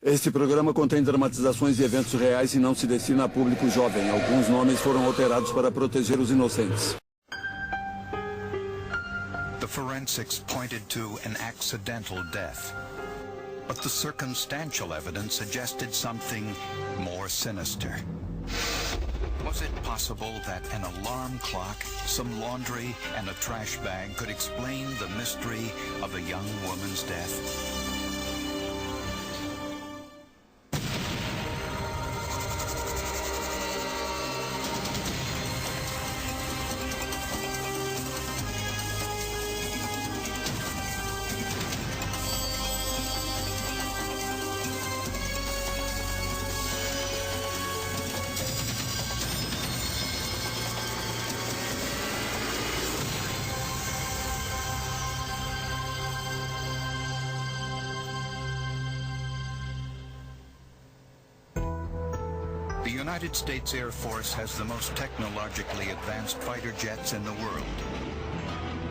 Este programa contém dramatizações e eventos reais e não se destina a público jovem. Alguns nomes foram alterados para proteger os inocentes. The forensics pointed to an accidental death, but the circumstantial evidence suggested something more sinister. Was it possible that an alarm clock, some laundry, and a trash bag could explain the mystery of a young woman's death? The United States Air Force has the most technologically advanced fighter jets in the world.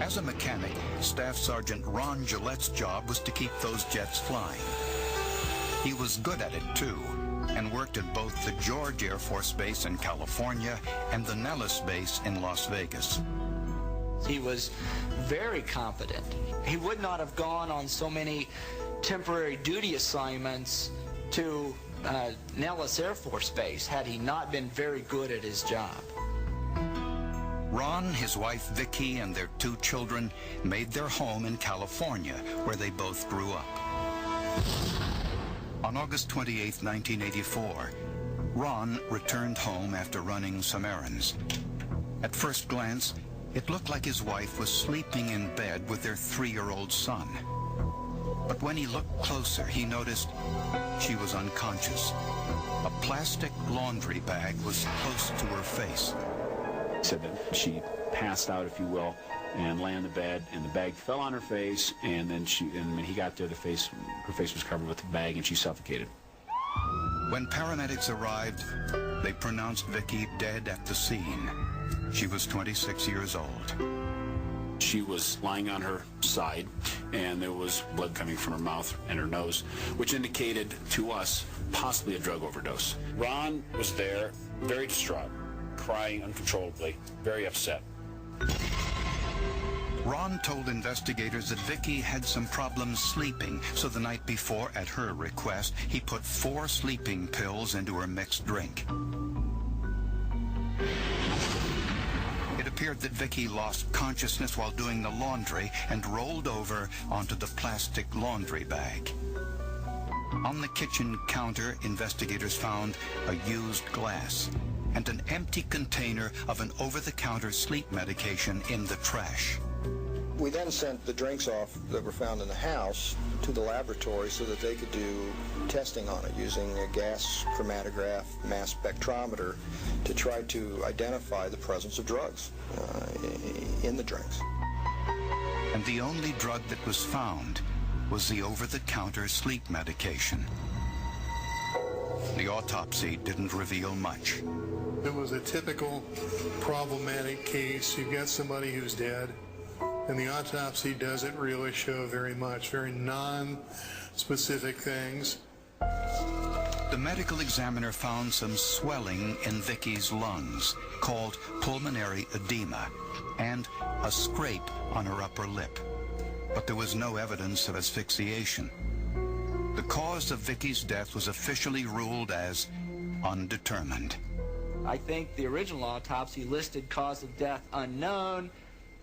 As a mechanic, Staff Sergeant Ron Gillette's job was to keep those jets flying. He was good at it too, and worked at both the George Air Force Base in California and the Nellis Base in Las Vegas. He was very competent. He would not have gone on so many temporary duty assignments to Nellis Air Force Base had he not been very good at his job. Ron, his wife Vicki, and their 2 children made their home in California, where they both grew up. On August 28, 1984, Ron returned home after running some errands. At first glance, it looked like his wife was sleeping in bed with their 3-year-old son. But when he looked closer, he noticed she was unconscious. A plastic laundry bag was close to her face. He said that she passed out, if you will, and lay on the bed, and the bag fell on her face, and then when he got there, her face was covered with the bag, and she suffocated. When paramedics arrived, they pronounced Vicki dead at the scene. She was 26 years old. She was lying on her side, and there was blood coming from her mouth and her nose, which indicated to us possibly a drug overdose. Ron was there, very distraught, crying uncontrollably, very upset. Ron told investigators that Vicki had some problems sleeping, so the night before, at her request, he put 4 sleeping pills into her mixed drink. It appeared that Vicki lost consciousness while doing the laundry and rolled over onto the plastic laundry bag. On the kitchen counter, investigators found a used glass and an empty container of an over-the-counter sleep medication in the trash. We then sent the drinks off that were found in the house to the laboratory so that they could do testing on it using a gas chromatograph mass spectrometer to try to identify the presence of drugs in the drinks. And the only drug that was found was the over-the-counter sleep medication. The autopsy didn't reveal much. It was a typical problematic case. You've got somebody who's dead, and the autopsy doesn't really show very much, very non-specific things. The medical examiner found some swelling in Vicki's lungs, called pulmonary edema, and a scrape on her upper lip. But there was no evidence of asphyxiation. The cause of Vicki's death was officially ruled as undetermined. I think the original autopsy listed cause of death unknown,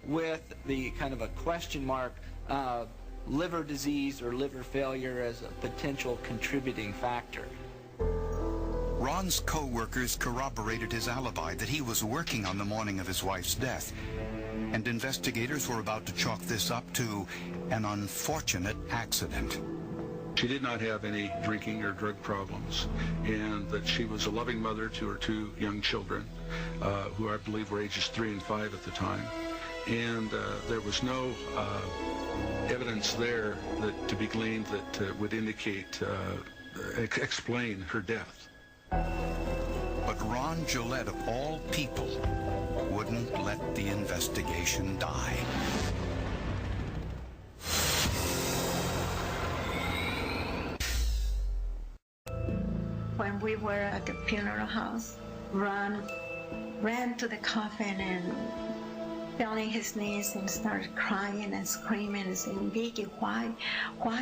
with the kind of a question mark, liver disease or liver failure as a potential contributing factor. Ron's co-workers corroborated his alibi that he was working on the morning of his wife's death, and investigators were about to chalk this up to an unfortunate accident. She did not have any drinking or drug problems, and that she was a loving mother to her 2 young children, who I believe were ages 3 and 5 at the time. And there was no evidence there that to be gleaned that would indicate, explain her death. But Ron Gillette, of all people, wouldn't let the investigation die. when we were at the funeral house, Ron ran to the coffin and fell on his knees and started crying and screaming and saying, Vicky, why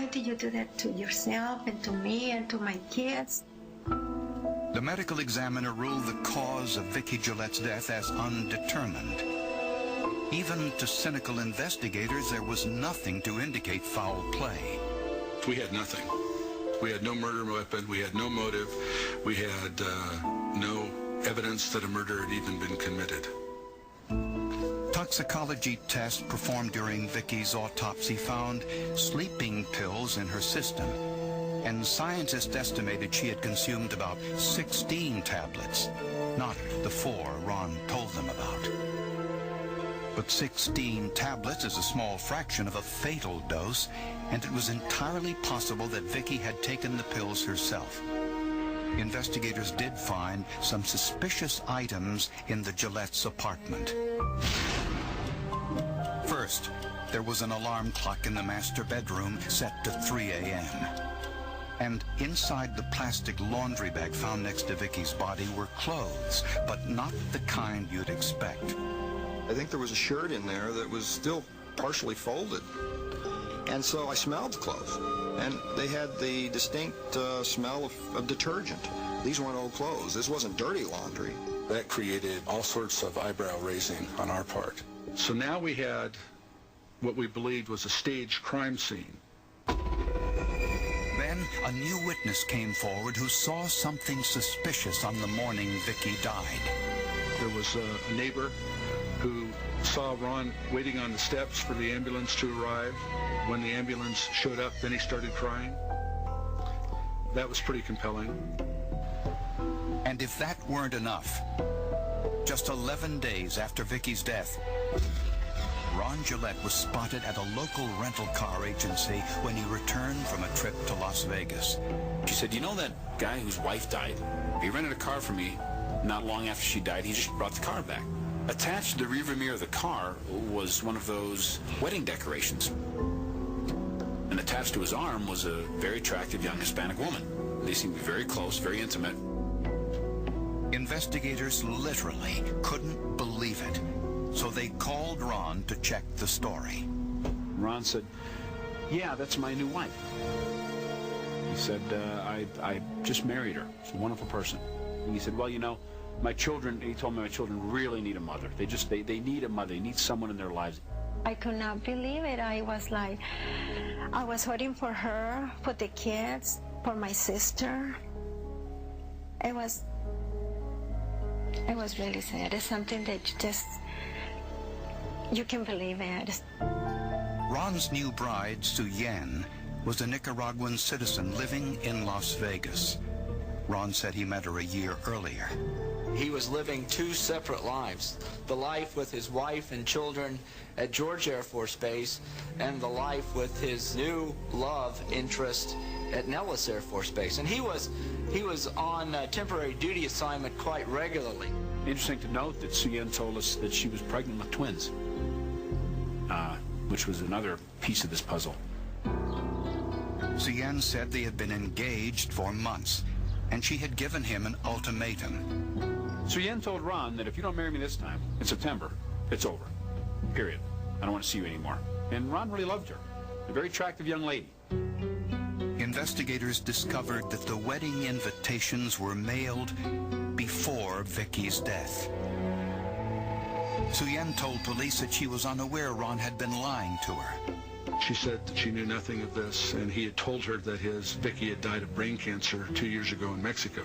did you do that to yourself and to me and to my kids? The medical examiner ruled the cause of Vicky Gillette's death as undetermined. Even to cynical investigators, there was nothing to indicate foul play. We had nothing. We had no murder weapon. We had no motive. We had no evidence that a murder had even been committed. Toxicology tests performed during Vicky's autopsy found sleeping pills in her system, and scientists estimated she had consumed about 16 tablets, not the 4 Ron told them about. But 16 tablets is a small fraction of a fatal dose, and it was entirely possible that Vicky had taken the pills herself. Investigators did find some suspicious items in the Gillette's apartment. First, there was an alarm clock in the master bedroom set to 3 a.m. And inside the plastic laundry bag found next to Vicky's body were clothes, but not the kind you'd expect. I think there was a shirt in there that was still partially folded. And so I smelled the clothes, and they had the distinct smell of detergent. These weren't old clothes. This wasn't dirty laundry. That created all sorts of eyebrow raising on our part. So now we had what we believed was a staged crime scene. Then a new witness came forward who saw something suspicious on the morning Vicky died. There was a neighbor who saw Ron waiting on the steps for the ambulance to arrive. When the ambulance showed up, then he started crying. That was pretty compelling. And if that weren't enough, just 11 days after Vicky's death, Ron Gillette was spotted at a local rental car agency when he returned from a trip to Las Vegas. She said, you know that guy whose wife died? He rented a car for me not long after she died. He just brought the car back. Attached to the rearview mirror of the car was one of those wedding decorations. And attached to his arm was a very attractive young Hispanic woman. They seemed to be very close, very intimate. Investigators literally couldn't believe it, so they called Ron to check the story. Ron said, yeah, that's my new wife. He said, I just married her. She's a wonderful person. And he said, well, you know, my children, he told me my children really need a mother. They need a mother. They need someone in their lives. I could not believe it. I was waiting for her, for the kids, for my sister. It was really sad. It's something that you can believe it. Ron's new bride, Sue Yan, was a Nicaraguan citizen living in Las Vegas. Ron said he met her a year earlier. He was living 2 separate lives. The life with his wife and children at George Air Force Base, and the life with his new love interest at Nellis Air Force Base. And he was on temporary duty assignment quite regularly. Interesting to note that Suyen told us that she was pregnant with twins, which was another piece of this puzzle. Suyen said they had been engaged for months, and she had given him an ultimatum. Suyen told Ron that if you don't marry me this time, in September, it's over. Period. I don't want to see you anymore. And Ron really loved her. A very attractive young lady. Investigators discovered that the wedding invitations were mailed before Vicky's death. Suyen told police that she was unaware Ron had been lying to her. She said that she knew nothing of this, and he had told her that Vicky had died of brain cancer 2 years ago in Mexico.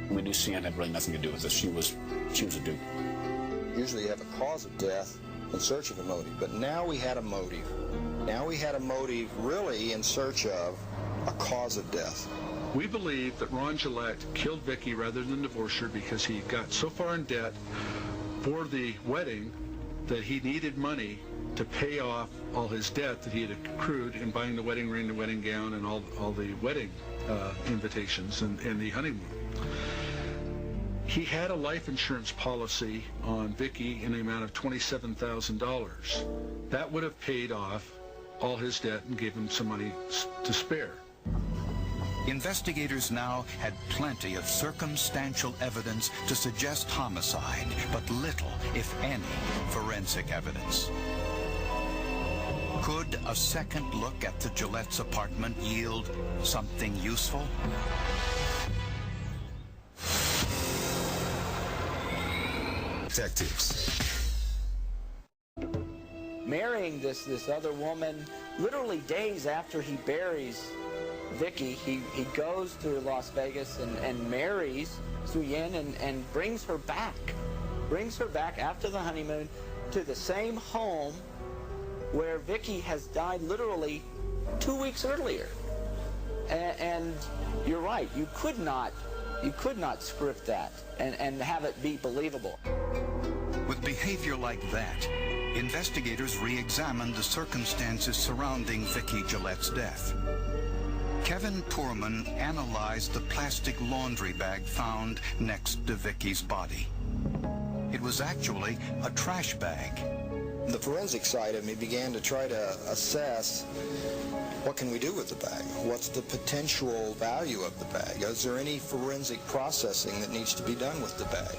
We knew Suyen had really nothing to do with this. She was a dupe. Usually you have a cause of death in search of a motive, but now we had a motive. Now we had a motive really in search of a cause of death. We believe that Ron Gillette killed Vicky rather than divorce her because he got so far in debt for the wedding that he needed money to pay off all his debt that he had accrued in buying the wedding ring, the wedding gown, and all the wedding invitations and the honeymoon. He had a life insurance policy on Vicky in the amount of $27,000. That would have paid off all his debt and gave him some money to spare. Investigators now had plenty of circumstantial evidence to suggest homicide, but little, if any, forensic evidence. Could a second look at the Gillette's apartment yield something useful? Detectives. Marrying this other woman, literally days after he buries Vicky, he goes to Las Vegas and marries Su Yin and brings her back. Brings her back after the honeymoon to the same home where Vicky has died literally 2 weeks earlier. And you're right, you could not script that and have it be believable. With behavior like that, investigators re-examined the circumstances surrounding Vicky Gillette's death. Kevin Poorman analyzed the plastic laundry bag found next to Vicky's body. It was actually a trash bag. The forensic side of me began to try to assess what can we do with the bag? What's the potential value of the bag? Is there any forensic processing that needs to be done with the bag?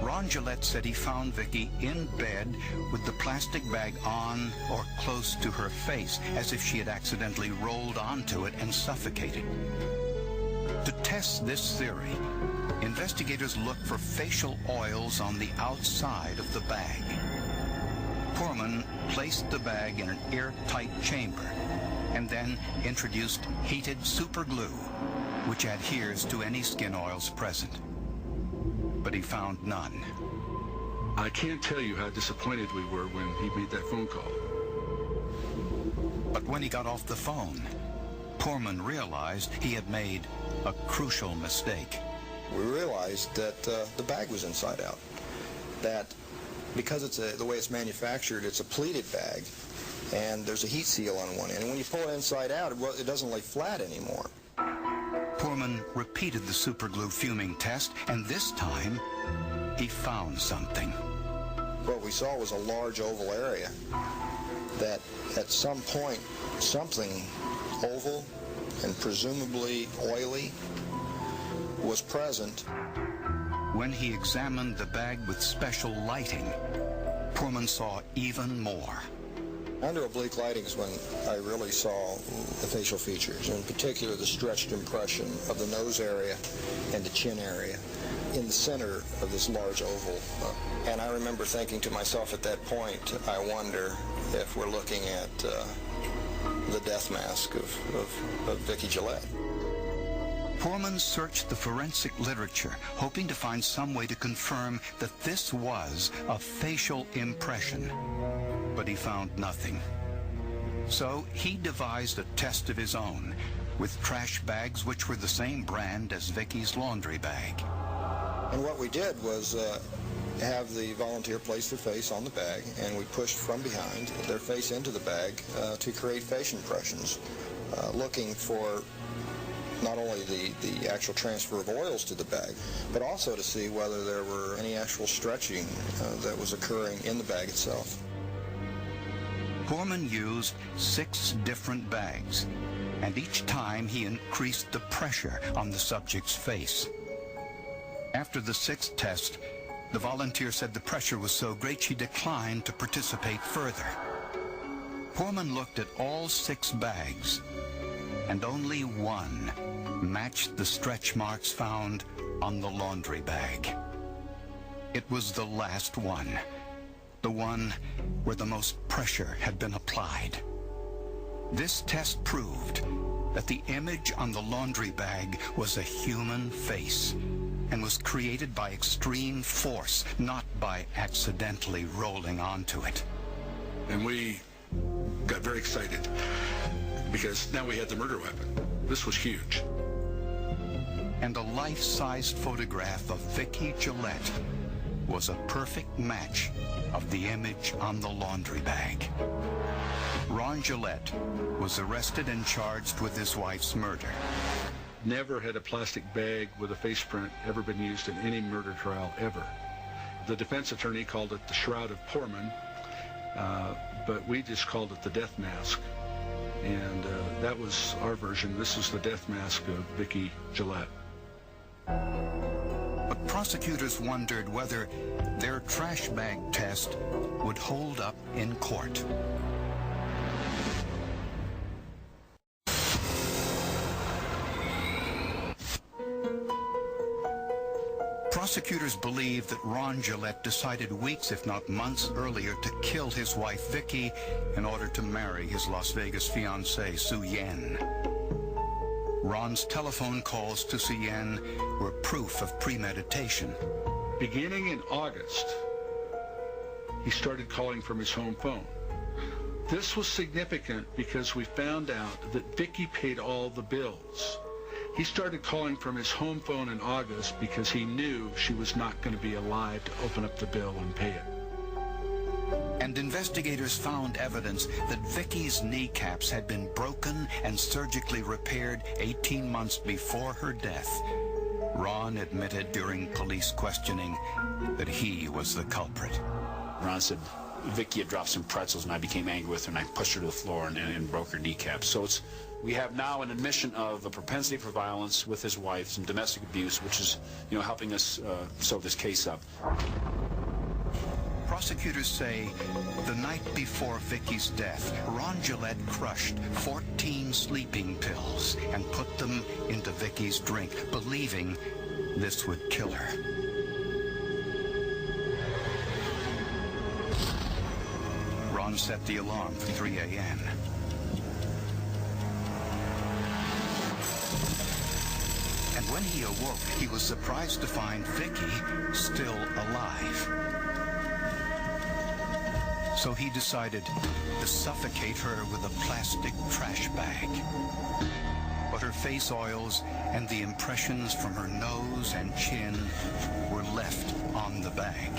Ron Gillette said he found Vicky in bed with the plastic bag on or close to her face, as if she had accidentally rolled onto it and suffocated. To test this theory, investigators looked for facial oils on the outside of the bag. Poorman placed the bag in an airtight chamber and then introduced heated super glue, which adheres to any skin oils present. But he found none. I can't tell you how disappointed we were when he made that phone call. But when he got off the phone, Poorman realized he had made a crucial mistake. We realized that the bag was inside out. That because it's the way it's manufactured, it's a pleated bag, and there's a heat seal on one end. And when you pull it inside out, it doesn't lay flat anymore. Poorman repeated the superglue fuming test, and this time, he found something. What we saw was a large oval area that at some point, something oval and presumably oily was present. When he examined the bag with special lighting, Poorman saw even more. Under oblique lighting is when I really saw the facial features, in particular the stretched impression of the nose area and the chin area in the center of this large oval. And I remember thinking to myself at that point, I wonder if we're looking at the death mask of Vicky Gillette. Poorman searched the forensic literature, hoping to find some way to confirm that this was a facial impression. But he found nothing. So he devised a test of his own, with trash bags which were the same brand as Vicky's laundry bag. And what we did was have the volunteer place their face on the bag, and we pushed from behind their face into the bag to create face impressions, looking for not only the actual transfer of oils to the bag, but also to see whether there were any actual stretching that was occurring in the bag itself. Poorman used 6 different bags, and each time he increased the pressure on the subject's face. After the 6th test, the volunteer said the pressure was so great she declined to participate further. Poorman looked at all 6 bags, and only one matched the stretch marks found on the laundry bag. It was the last one, the one where the most pressure had been applied. This test proved that the image on the laundry bag was a human face and was created by extreme force, not by accidentally rolling onto it. And we got very excited because now we had the murder weapon. This was huge. And a life-sized photograph of Vicky Gillette was a perfect match of the image on the laundry bag. Ron Gillette was arrested and charged with his wife's murder. Never had a plastic bag with a face print ever been used in any murder trial ever. The defense attorney called it the Shroud of Poorman, but we just called it the death mask. And that was our version. This is the death mask of Vicki Gillette. But prosecutors wondered whether their trash bag test would hold up in court. Prosecutors believe that Ron Gillette decided weeks, if not months earlier, to kill his wife Vicki in order to marry his Las Vegas fiancée, Sue Yen. Ron's telephone calls to Sue Yen were proof of premeditation. Beginning in August, he started calling from his home phone. This was significant because we found out that Vicki paid all the bills. He started calling from his home phone in August because he knew she was not going to be alive to open up the bill and pay it. And investigators found evidence that Vicki's kneecaps had been broken and surgically repaired 18 months before her death. Ron admitted during police questioning that he was the culprit. Ron said Vicki had dropped some pretzels and I became angry with her and I pushed her to the floor and broke her kneecaps. So we have now an admission of a propensity for violence with his wife, some domestic abuse, which is, helping us sew this case up. Prosecutors say the night before Vicki's death, Ron Gillette crushed 14 sleeping pills and put them into Vicki's drink, believing this would kill her. Ron set the alarm for 3 a.m. And when he awoke, he was surprised to find Vicki still alive. So he decided to suffocate her with a plastic trash bag. But her face oils and the impressions from her nose and chin were left on the bag.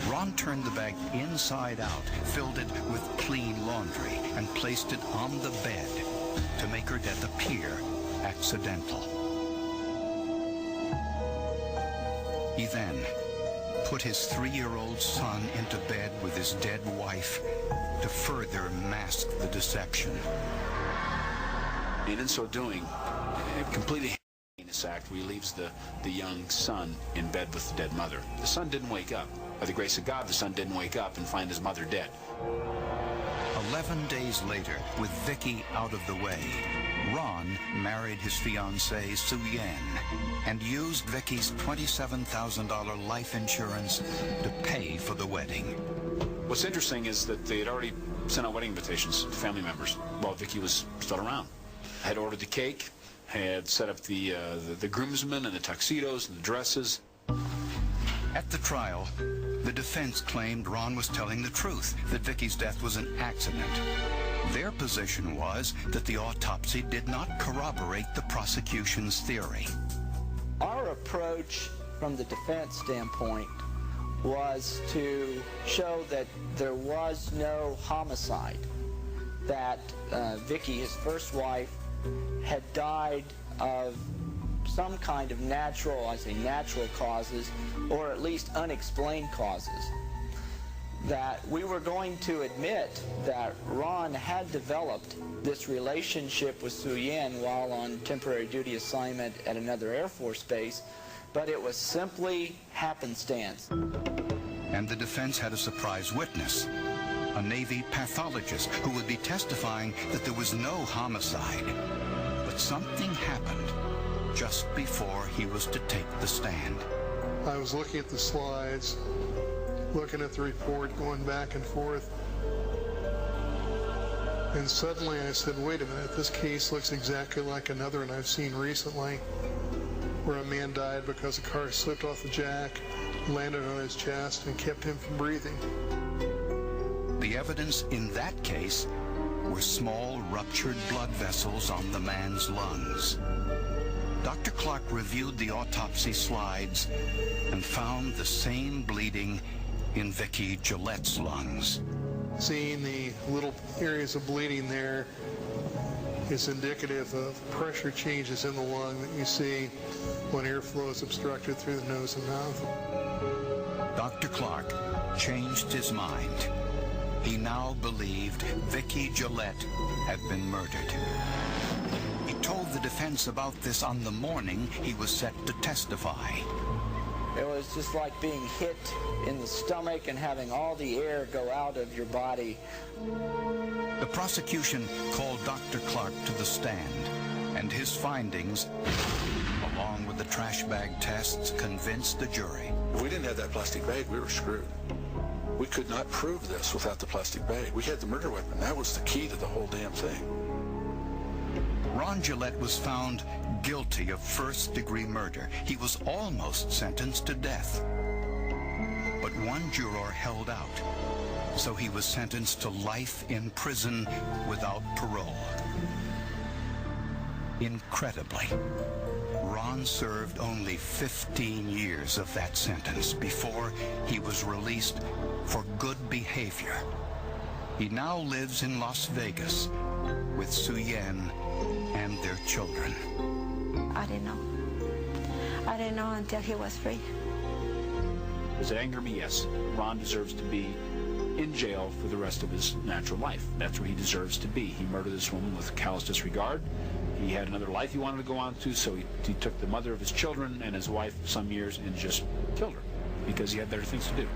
Ron turned the bag inside out, filled it with clean laundry, and placed it on the bed to make her death appear accidental. He then put his 3-year-old son into bed with his dead wife to further mask the deception. And in so doing, a completely heinous act where he leaves the young son in bed with the dead mother. The son didn't wake up. By the grace of God, the son didn't wake up and find his mother dead. 11 days later, with Vicki out of the way, Ron married his fiancée, Sue Yen, and used Vicki's $27,000 life insurance to pay for the wedding. What's interesting is that they had already sent out wedding invitations to family members while Vicki was still around. Had ordered the cake, had set up the groomsmen and the tuxedos and the dresses. At the trial, the defense claimed Ron was telling the truth, that Vicki's death was an accident. Their position was that the autopsy did not corroborate the prosecution's theory. Our approach from the defense standpoint was to show that there was no homicide, that Vicki, his first wife, had died of some kind of natural, I say natural causes, or at least unexplained causes. That we were going to admit that Ron had developed this relationship with Sue Yen while on temporary duty assignment at another Air Force base, but it was simply happenstance. And the defense had a surprise witness, a Navy pathologist who would be testifying that there was no homicide. But something happened just before he was to take the stand. I was looking at the slides, looking at the report, going back and forth. And suddenly I said, wait a minute, this case looks exactly like another one I've seen recently, where a man died because a car slipped off the jack, landed on his chest, and kept him from breathing. The evidence in that case were small ruptured blood vessels on the man's lungs. Dr. Clark reviewed the autopsy slides and found the same bleeding in Vicki Gillette's lungs. Seeing the little areas of bleeding there is indicative of pressure changes in the lung that you see when airflow is obstructed through the nose and mouth. Dr. Clark changed his mind. He now believed Vicki Gillette had been murdered. He told the defense about this on the morning he was set to testify. It was just like being hit in the stomach and having all the air go out of your body. The prosecution called Dr. Clark to the stand, and his findings, along with the trash bag tests, convinced the jury. If we didn't have that plastic bag, we were screwed. We could not prove this without the plastic bag. We had the murder weapon. That was the key to the whole damn thing. Ron Gillette was found guilty of first-degree murder. He was almost sentenced to death. But one juror held out, so he was sentenced to life in prison without parole. Incredibly, Ron served only 15 years of that sentence before he was released for good behavior. He now lives in Las Vegas with Sue Yen and their children. I didn't know. I didn't know until he was free. Does it anger me? Yes. Ron deserves to be in jail for the rest of his natural life. That's where he deserves to be. He murdered this woman with callous disregard. He had another life he wanted to go on to, so he took the mother of his children and his wife some years and just killed her because he had better things to do.